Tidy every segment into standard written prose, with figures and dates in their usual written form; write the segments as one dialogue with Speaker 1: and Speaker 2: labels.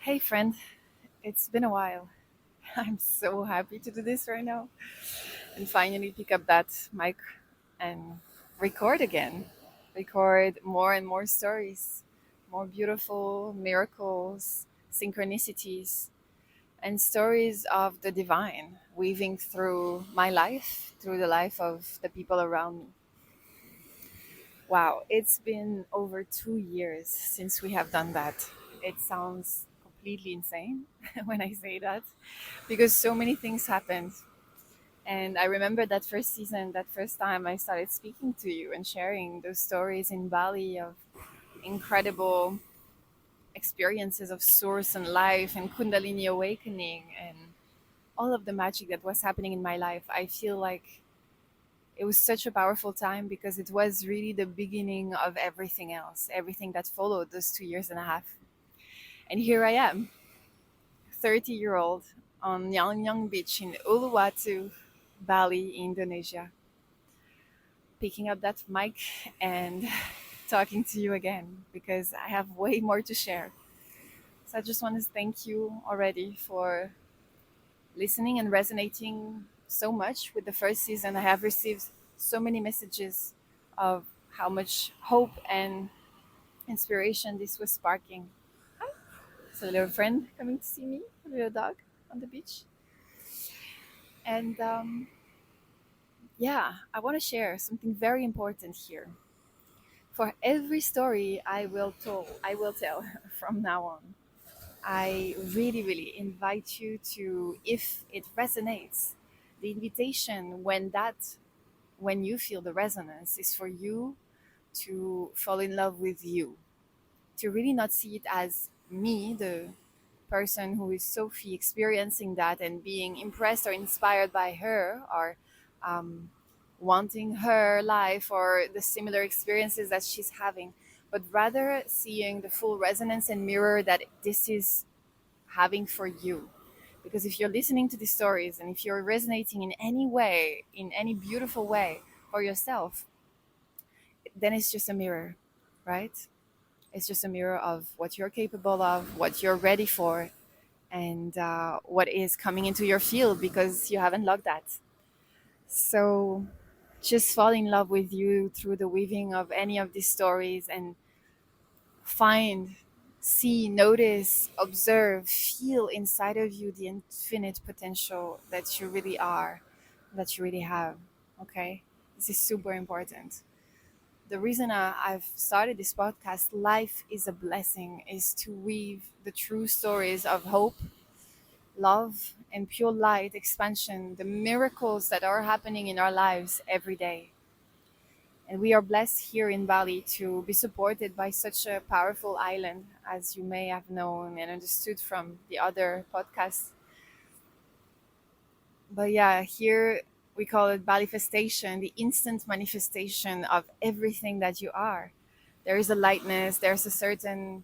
Speaker 1: Hey, friend, it's been a while. I'm so happy to do this right now and finally pick up that mic and record again. Record more and more stories, more beautiful miracles, synchronicities, and stories of the divine weaving through my life, through the life of the people around me. Wow, it's been over 2 years since we have done that. It sounds completely insane when I say that because so many things happened. And I remember that first season, that first time I started speaking to you and sharing those stories in Bali of incredible experiences of source and life and Kundalini awakening and all of the magic that was happening in my life. I feel like it was such a powerful time because it was really the beginning of everything else, everything that followed those 2 years and a half. And here I am, 30-year-old on Nyang Nyang Beach in Uluwatu, Bali, Indonesia, picking up that mic and talking to you again because I have way more to share. So I just want to thank you already for listening and resonating so much with the first season. I have received so many messages of how much hope and inspiration this was sparking. It's a little friend coming to see me, a little dog on the beach. And yeah, I want to share something very important here. For every story I will tell from now on. I really, really invite you to, if it resonates, the invitation when you feel the resonance is for you to fall in love with you, to really not see it as me, the person who is Sophie, experiencing that and being impressed or inspired by her, or um, wanting her life or the similar experiences that she's having, but rather seeing the full resonance and mirror that this is having for you. Because if you're listening to these stories and if you're resonating in any way, in any beautiful way for yourself, then it's just a mirror, right? It's just a mirror of what you're capable of, what you're ready for, and what is coming into your field because you haven't logged that. So just fall in love with you through the weaving of any of these stories and find, see, notice, observe, feel inside of you the infinite potential that you really are, that you really have. Okay? This is super important. The reason I've started this podcast, Life is a Blessing, is to weave the true stories of hope, love, and pure light expansion, the miracles that are happening in our lives every day. And we are blessed here in Bali to be supported by such a powerful island, as you may have known and understood from the other podcasts. But yeah, here we call it Balifestation, the instant manifestation of everything that you are. There is a lightness, there's a certain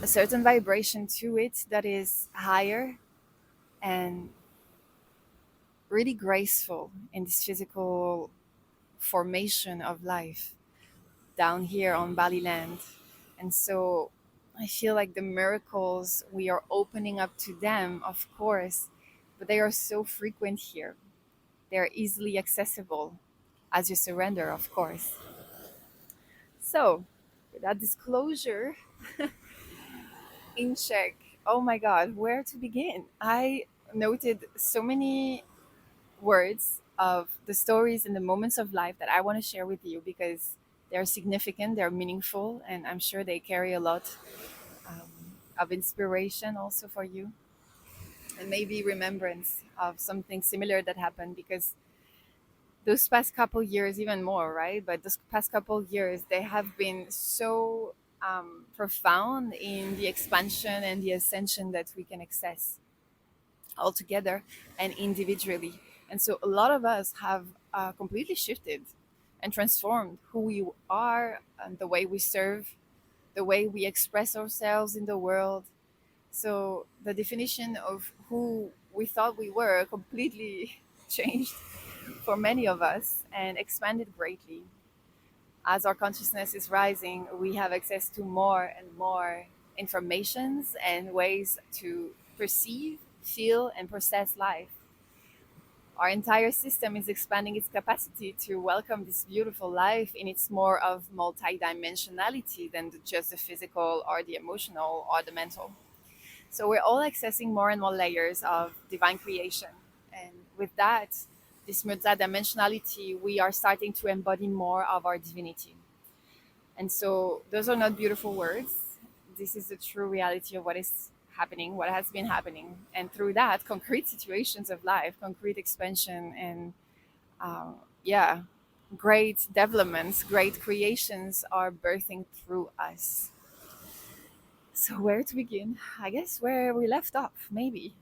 Speaker 1: vibration to it that is higher and really graceful in this physical formation of life down here on Bali land. And so I feel like the miracles, we are opening up to them, of course, but they are so frequent here. They're easily accessible as you surrender, of course. So, with that disclosure in check, oh my God, where to begin? I noted so many words of the stories and the moments of life that I want to share with you because they're significant, they're meaningful, and I'm sure they carry a lot of inspiration also for you, and maybe remembrance of something similar that happened because those past couple years, even more, right? But those past couple years, they have been so profound in the expansion and the ascension that we can access all together and individually. And so a lot of us have completely shifted and transformed who we are and the way we serve, the way we express ourselves in the world. So the definition of who we thought we were completely changed for many of us and expanded greatly. As our consciousness is rising, we have access to more and more. informations and ways to perceive, feel, and process life. Our entire system is expanding its capacity to welcome this beautiful life in its more of multidimensionality than just the physical or the emotional or the mental. So we're all accessing more and more layers of divine creation. And with that, this multidimensionality, we are starting to embody more of our divinity. And so those are not beautiful words. This is the true reality of what is happening, what has been happening. And through that, concrete situations of life, concrete expansion, and uh, yeah, great developments, great creations are birthing through us. So, where to begin? I guess where we left off, maybe.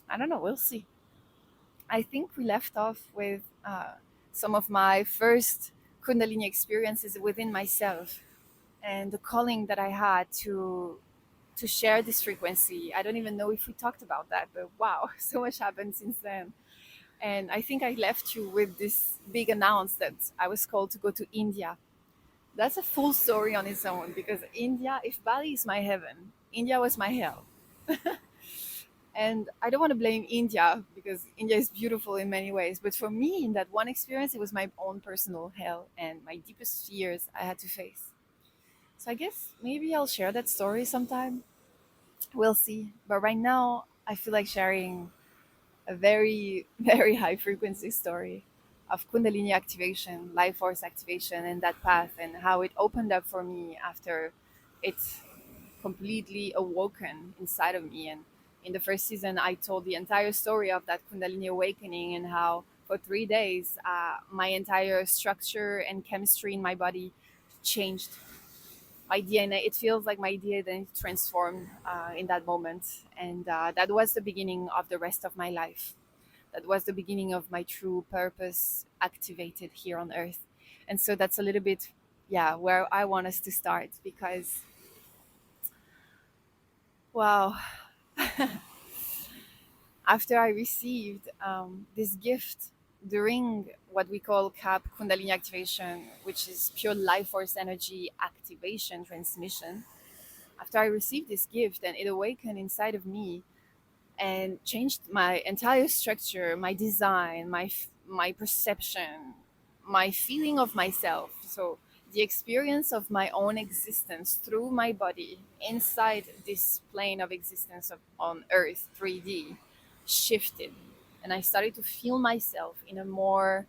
Speaker 1: I don't know, we'll see. I think we left off with some of my first Kundalini experiences within myself and the calling that I had to share this frequency. I don't even know if we talked about that, but wow, so much happened since then. And I think I left you with this big announce that I was called to go to India. That's a full story on its own because India, if Bali is my heaven, India was my hell. And I don't want to blame India because India is beautiful in many ways. But for me, in that one experience, it was my own personal hell and my deepest fears I had to face. So I guess maybe I'll share that story sometime. We'll see. But right now, I feel like sharing a very, very high frequency story of Kundalini activation, life force activation, and that path, and how it opened up for me after it completely awoken inside of me. And in the first season, I told the entire story of that Kundalini awakening and how for 3 days, my entire structure and chemistry in my body changed. My DNA, it feels like my DNA transformed in that moment. And that was the beginning of the rest of my life. That was the beginning of my true purpose activated here on earth. And so that's a little bit, yeah, where I want us to start because, wow, after I received this gift during what we call KAP Kundalini activation, which is pure life force energy activation transmission, after I received this gift and it awakened inside of me and changed my entire structure, my design, my perception, my feeling of myself. So the experience of my own existence through my body inside this plane of existence on Earth 3D shifted, and I started to feel myself in a more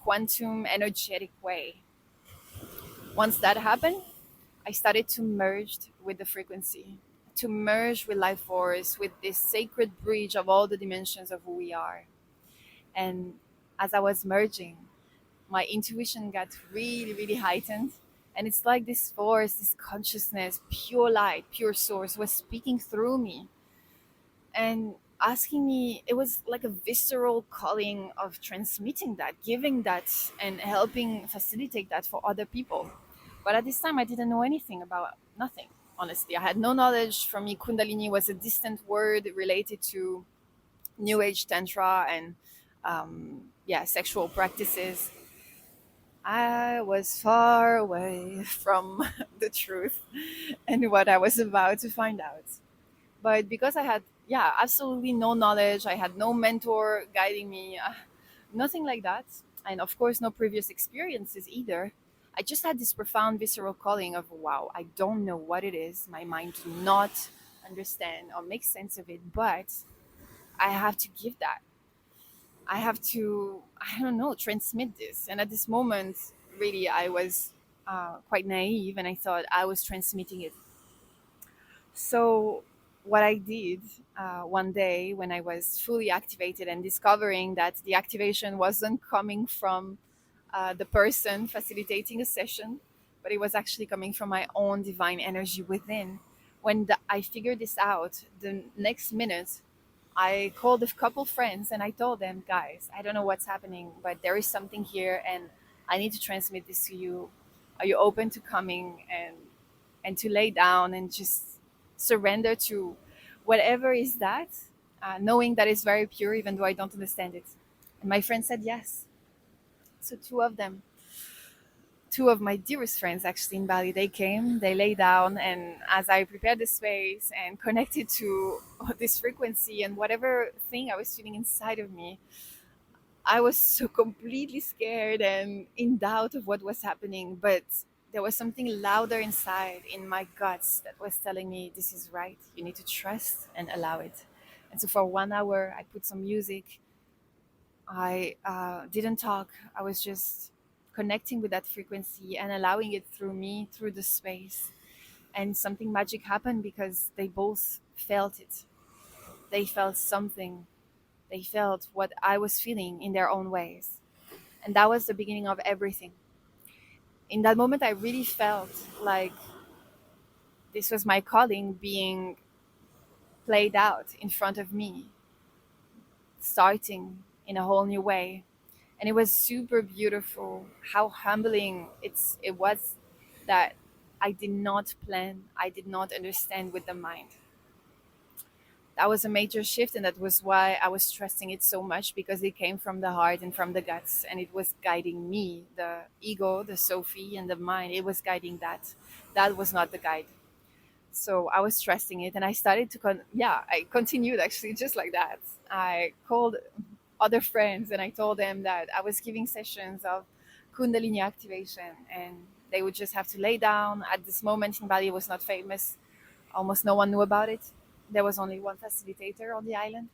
Speaker 1: quantum energetic way. Once that happened, I started to merge with the frequency, to merge with life force, with this sacred bridge of all the dimensions of who we are. And as I was merging, my intuition got really, really heightened. And it's like this force, this consciousness, pure light, pure source was speaking through me and asking me. It was like a visceral calling of transmitting that, giving that, and helping facilitate that for other people. But at this time, I didn't know anything about nothing. Honestly, I had no knowledge. For me, Kundalini was a distant word related to New Age Tantra and yeah, sexual practices. I was far away from the truth and what I was about to find out. But because I had, yeah, absolutely no knowledge, I had no mentor guiding me, nothing like that. And of course, no previous experiences either. I just had this profound visceral calling of, wow, I don't know what it is. My mind do not understand or make sense of it, but I have to give that. I have to, I don't know, transmit this. And at this moment, really, I was quite naive and I thought I was transmitting it. So, what I did one day when I was fully activated and discovering that the activation wasn't coming from the person facilitating a session, but it was actually coming from my own divine energy within. I figured this out, the next minute, I called a couple friends and I told them, guys, I don't know what's happening, but there is something here and I need to transmit this to you. Are you open to coming and to lay down and just surrender to whatever is that, knowing that it's very pure, even though I don't understand it? And my friend said yes. So two of them. two of my dearest friends actually in Bali, they came, they lay down, and as I prepared the space and connected to this frequency and whatever thing I was feeling inside of me, I was so completely scared and in doubt of what was happening. But there was something louder inside in my guts that was telling me, this is right. You need to trust and allow it. And so for 1 hour, I put some music. I didn't talk. I was just connecting with that frequency and allowing it through me, through the space. And something magic happened because they both felt it. They felt something. They felt what I was feeling in their own ways. And that was the beginning of everything. In that moment, I really felt like this was my calling being played out in front of me, starting in a whole new way. And it was super beautiful how humbling it was that I did not plan, I did not understand with the mind. That was a major shift, and that was why I was trusting it so much, because it came from the heart and from the guts, and it was guiding me. The ego, the Sophie, and the mind, it was guiding that. That was not the guide. So I was trusting it, and I started to I continued actually just like that. I called other friends and I told them that I was giving sessions of Kundalini activation, and they would just have to lay down. At this moment in Bali, it was not famous. Almost no one knew about it. There was only one facilitator on the island,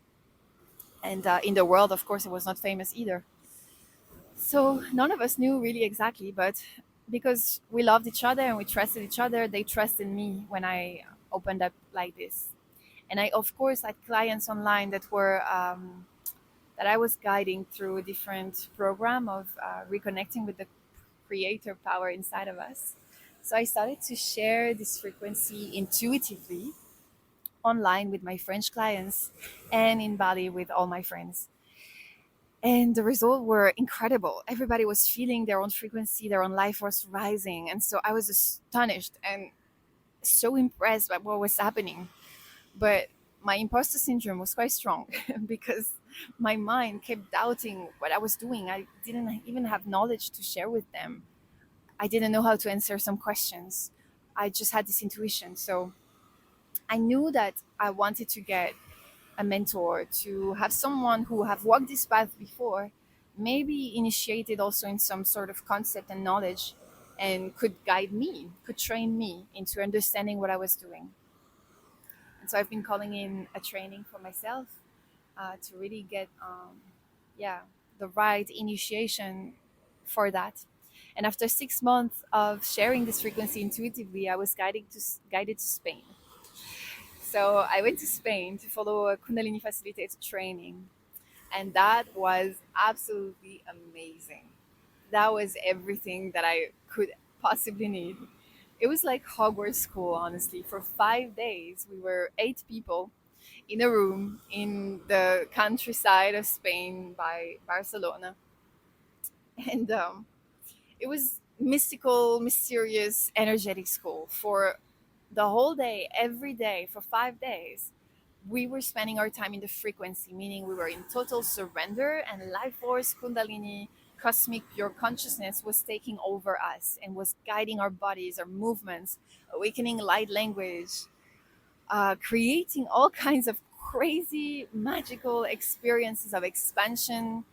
Speaker 1: and in the world, of course, it was not famous either. So none of us knew really exactly, but because we loved each other and we trusted each other, they trusted me when I opened up like this. And I, of course, had clients online that were that I was guiding through a different program of reconnecting with the creator power inside of us. So I started to share this frequency intuitively online with my French clients and in Bali with all my friends. And the results were incredible. Everybody was feeling their own frequency, their own life was rising. And so I was astonished and so impressed by what was happening. But my imposter syndrome was quite strong because my mind kept doubting what I was doing. I didn't even have knowledge to share with them. I didn't know how to answer some questions. I just had this intuition. So I knew that I wanted to get a mentor, to have someone who have walked this path before, maybe initiated also in some sort of concept and knowledge, and could guide me, could train me into understanding what I was doing. And so I've been calling in a training for myself to really get, yeah, the right initiation for that. And after 6 months of sharing this frequency intuitively, I was guided to Spain. So I went to Spain to follow a Kundalini Facilitator training, and that was absolutely amazing. That was everything that I could possibly need. It was like Hogwarts school, honestly. For 5 days, we were 8 people in a room in the countryside of Spain by Barcelona. And it was mystical, mysterious, energetic school for the whole day, every day, for 5 days. We were spending our time in the frequency, meaning we were in total surrender, and life force, Kundalini, cosmic pure consciousness was taking over us and was guiding our bodies, our movements, awakening light language, creating all kinds of crazy, magical experiences of expansion,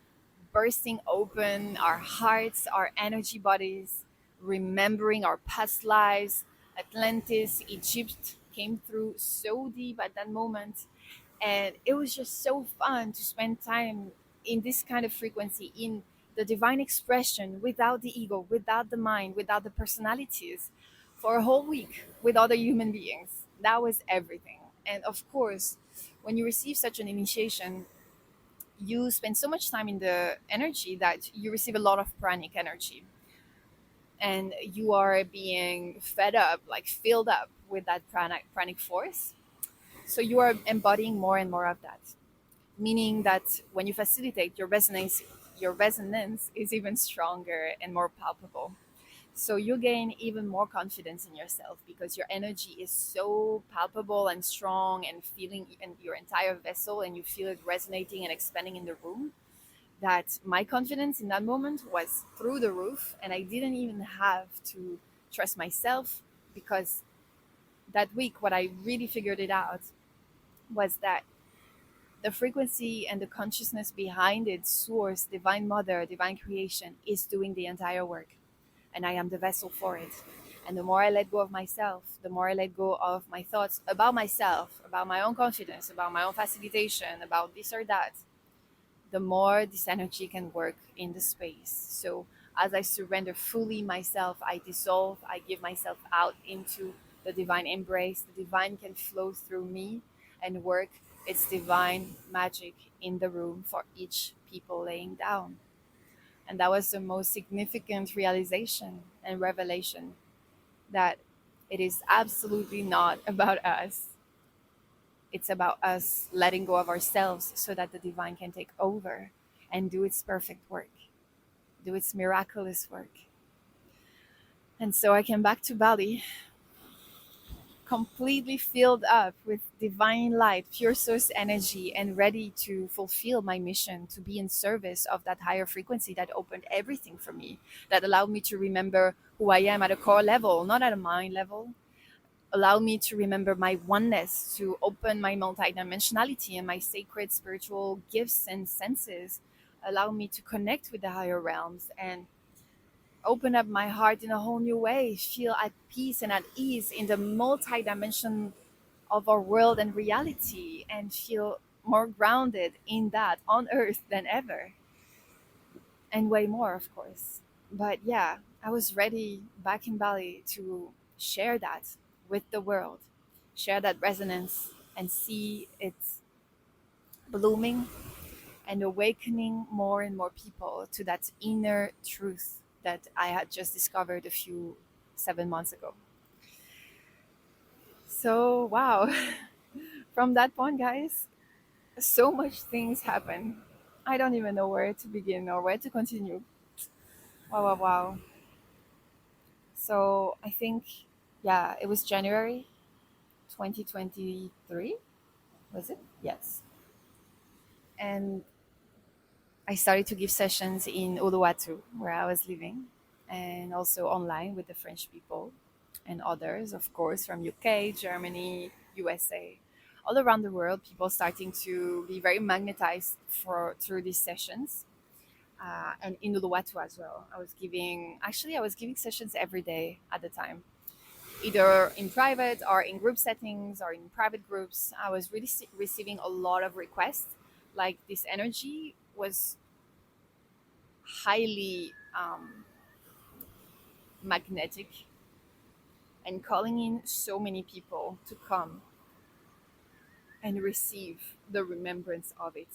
Speaker 1: bursting open our hearts, our energy bodies, remembering our past lives. Atlantis, Egypt came through so deep at that moment. And it was just so fun to spend time in this kind of frequency, in the divine expression, without the ego, without the mind, without the personalities, for a whole week with other human beings. That was everything. And of course, when you receive such an initiation, you spend so much time in the energy that you receive a lot of pranic energy, and you are being fed up, like filled up with that pranic force. So you are embodying more and more of that, meaning that when you facilitate, your resonance is even stronger and more palpable. So you gain even more confidence in yourself because your energy is so palpable and strong and feeling in your entire vessel, and you feel it resonating and expanding in the room. that my confidence in that moment was through the roof, and I didn't even have to trust myself, because that week what I really figured it out was that the frequency and the consciousness behind it, source, divine mother, divine creation, is doing the entire work, and I am the vessel for it. And the more I let go of myself, the more I let go of my thoughts about myself, about my own confidence, about my own facilitation, about this or that, the more this energy can work in the space. So as I surrender fully myself, I dissolve, I give myself out into the divine embrace. The divine can flow through me and work its divine magic in the room for each people laying down. And that was the most significant realization and revelation, that it is absolutely not about us. It's about us letting go of ourselves so that the divine can take over and do its perfect work, do its miraculous work. And so I came back to Bali completely filled up with divine light, pure source energy, and ready to fulfill my mission to be in service of that higher frequency that opened everything for me, that allowed me to remember who I am at a core level, not at a mind level. Allow me to remember my oneness, to open my multidimensionality and my sacred spiritual gifts and senses. Allow me to connect with the higher realms and open up my heart in a whole new way, feel at peace and at ease in the multi-dimension of our world and reality, and feel more grounded in that on earth than ever, and way more, of course. But yeah, I was ready back in Bali to share that with the world, share that resonance, and see it blooming and awakening more and more people to that inner truth that I had just discovered a few 7 months ago. So, wow, from that point, guys, so much things happen. I don't even know where to begin or where to continue. Wow, wow, wow. So, I think, yeah, it was January 2023, was it? Yes. And I started to give sessions in Uluwatu, where I was living, and also online with the French people and others, of course, from UK, Germany, USA, all around the world. People starting to be very magnetized for through these sessions, and in Uluwatu as well. I was giving sessions every day at the time, either in private or in group settings or in private groups. I was really receiving a lot of requests. Like, this energy was highly magnetic and calling in so many people to come and receive the remembrance of it.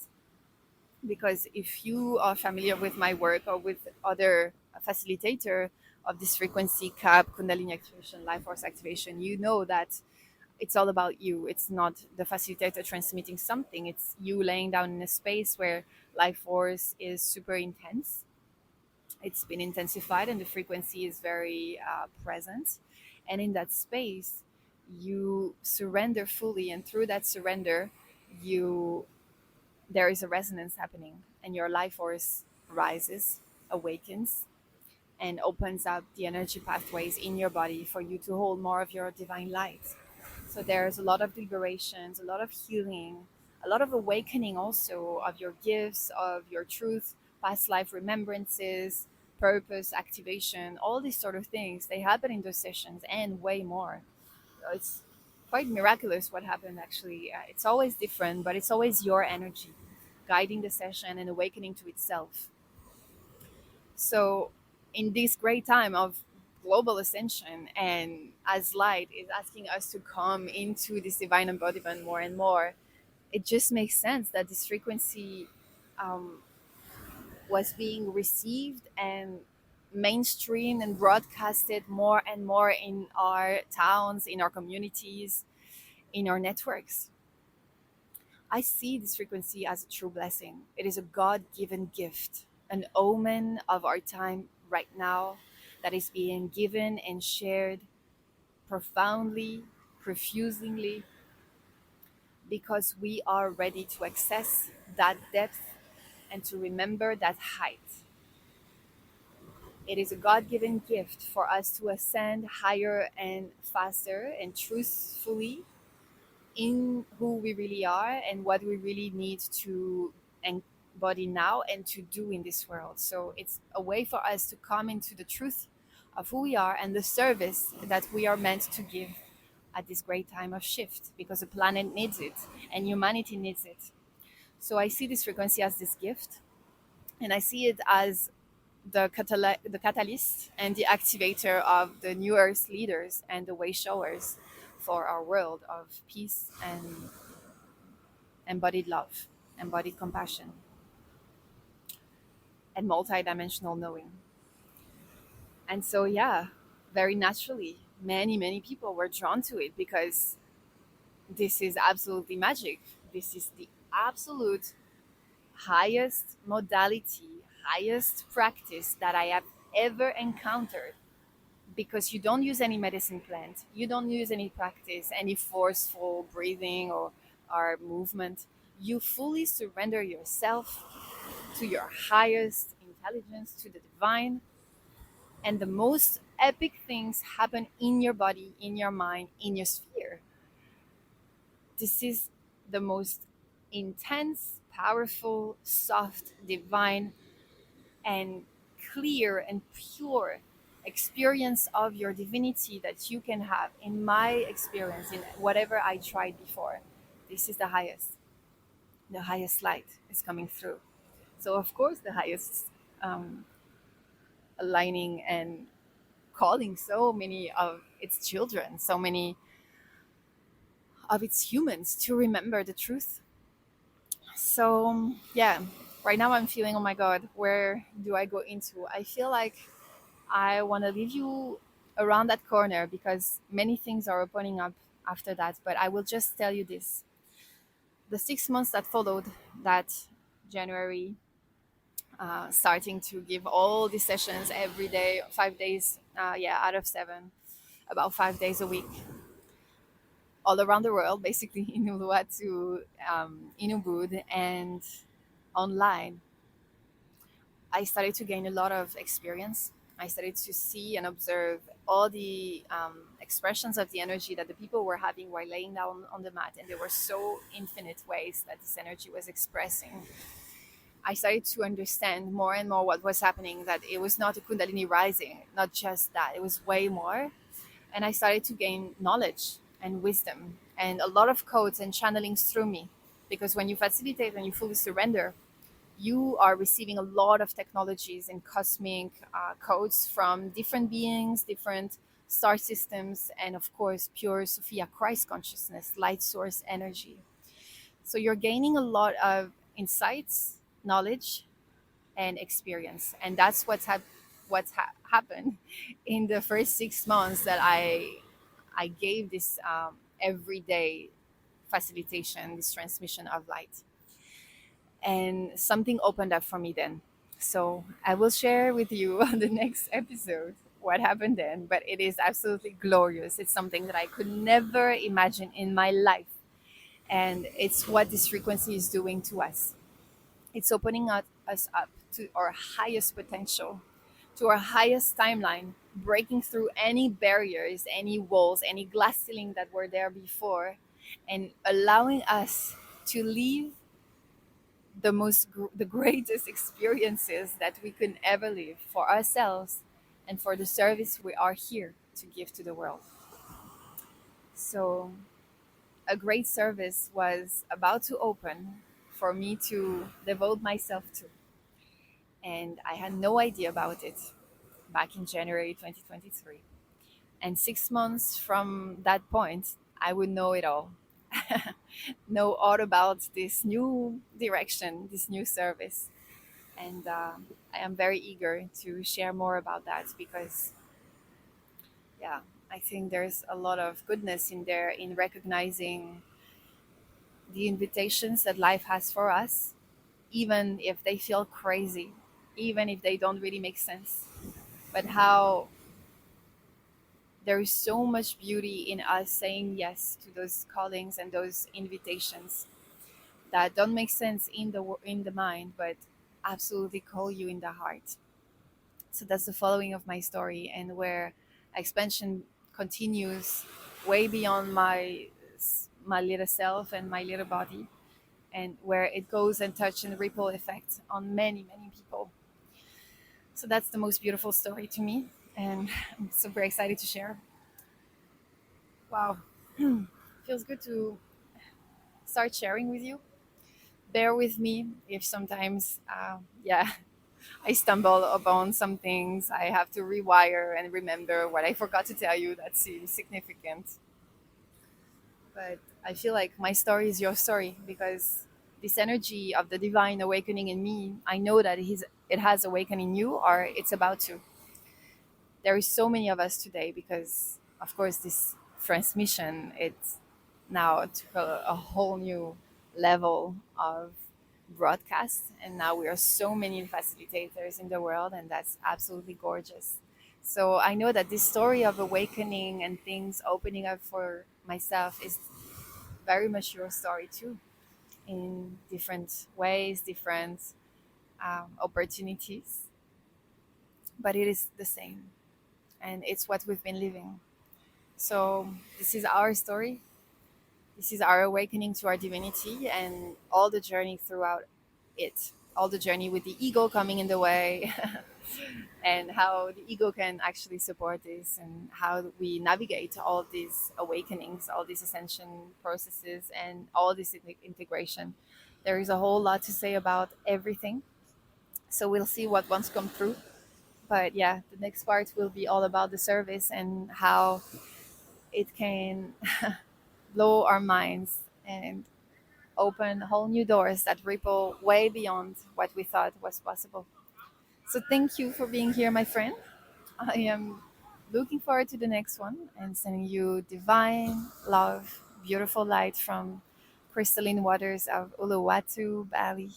Speaker 1: Because if you are familiar with my work or with other facilitator of this frequency, KAP, Kundalini activation, life force activation, you know that it's all about you. It's not the facilitator transmitting something. It's you laying down in a space where life force is super intense. It's been intensified and the frequency is very present. And in that space, you surrender fully, and through that surrender, you there is a resonance happening, and your life force rises, awakens, and opens up the energy pathways in your body for you to hold more of your divine light. So there's a lot of liberations, a lot of healing, a lot of awakening also of your gifts, of your truth, past life remembrances, purpose, activation, all these sort of things. They happen in those sessions and way more. It's quite miraculous what happened actually. It's always different, but it's always your energy guiding the session and awakening to itself. So, in this great time of global ascension, and as light is asking us to come into this divine embodiment more and more, it just makes sense that this frequency um, was being received and mainstream and broadcasted more and more in our towns, in our communities, in our networks. I see this frequency as a true blessing. It is a God given gift, an omen of our time right now that is being given and shared profoundly, profusingly, because we are ready to access that depth, and to remember that height. It is a God given gift for us to ascend higher and faster and truthfully in who we really are and what we really need to embody now and to do in this world. So it's a way for us to come into the truth of who we are and the service that we are meant to give at this great time of shift, because the planet needs it and humanity needs it. So I see this frequency as this gift, and I see it as the catalyst and the activator of the new earth leaders and the way showers for our world of peace and embodied love, embodied compassion, and multidimensional knowing. And so, yeah, very naturally, many people were drawn to it because this is absolutely magic. This is the absolute highest modality, highest practice that I have ever encountered, because you don't use any medicine plant, you don't use any practice, any forceful breathing or movement. You fully surrender yourself to your highest intelligence, to the divine, and the most epic things happen in your body, in your mind, in your sphere. This is the most intense, powerful, soft, divine, and clear and pure experience of your divinity that you can have, in my experience, in whatever I tried before. This is the highest. The highest light is coming through. So, of course, the highest um, aligning and calling so many of its children, so many of its humans to remember the truth. So, yeah, right now I'm feeling, oh my God, where do I go into? I feel like I want to leave you around that corner because many things are opening up after that. But I will just tell you this: the 6 months that followed that January, starting to give all these sessions every day, 5 days, yeah, out of 7, about 5 days a week, all around the world, basically in Uluwatu, in Ubud, and online. I started to gain a lot of experience. I started to see and observe all the expressions of the energy that the people were having while laying down on the mat. And there were so infinite ways that this energy was expressing. I started to understand more and more what was happening, that it was not a Kundalini rising, not just that, it was way more. And I started to gain knowledge and wisdom and a lot of codes and channelings through me. Because when you facilitate and you fully surrender, you are receiving a lot of technologies and cosmic codes from different beings, different star systems, and of course, pure Sophia Christ consciousness, light source energy. So you're gaining a lot of insights, knowledge, and experience, and that's happened in the first 6 months that I gave this everyday facilitation, this transmission of light, and something opened up for me then. So I will share with you on the next episode what happened then, but it is absolutely glorious. It's something that I could never imagine in my life. And it's what this frequency is doing to us. It's opening us up to our highest potential, to our highest timeline, breaking through any barriers, any walls, any glass ceiling that were there before, and allowing us to live the greatest experiences that we could ever live for ourselves and for the service we are here to give to the world. So a great service was about to open for me to devote myself to, and I had no idea about it back in January 2023. And 6 months from that point, I would know it all. Know all about this new direction, this new service. And I am very eager to share more about that because, yeah, I think there's a lot of goodness in there in recognizing the invitations that life has for us, even if they feel crazy, even if they don't really make sense. But how there is so much beauty in us saying yes to those callings and those invitations that don't make sense in the mind, but absolutely call you in the heart. So that's the following of my story, and where expansion continues way beyond my little self and my little body, and where it goes and touch and ripple effect on many many people. So that's the most beautiful story to me, and I'm super excited to share. Wow. Feels good to start sharing with you. Bear with me if sometimes, yeah, I stumble upon some things. I have to rewire and remember what I forgot to tell you that seems significant. But I feel like my story is your story, because this energy of the divine awakening in me, I know that it has awakened in you, or it's about to. There is so many of us today because, of course, this transmission, it's now to a whole new level of broadcast, and now we are so many facilitators in the world, and that's absolutely gorgeous. So I know that this story of awakening and things opening up for myself is very much your story too, in different ways, different opportunities, but it is the same, and it's what we've been living. So this is our story. This is our awakening to our divinity, and all the journey throughout it, all the journey with the ego coming in the way, and how the ego can actually support this, and how we navigate all these awakenings, all these ascension processes, and all this integration. There is a whole lot to say about everything. So we'll see what wants to come through. But yeah, the next part will be all about the service and how it can blow our minds and open whole new doors that ripple way beyond what we thought was possible. So thank you for being here, my friend. I am looking forward to the next one and sending you divine love, beautiful light from crystalline waters of Uluwatu, Bali.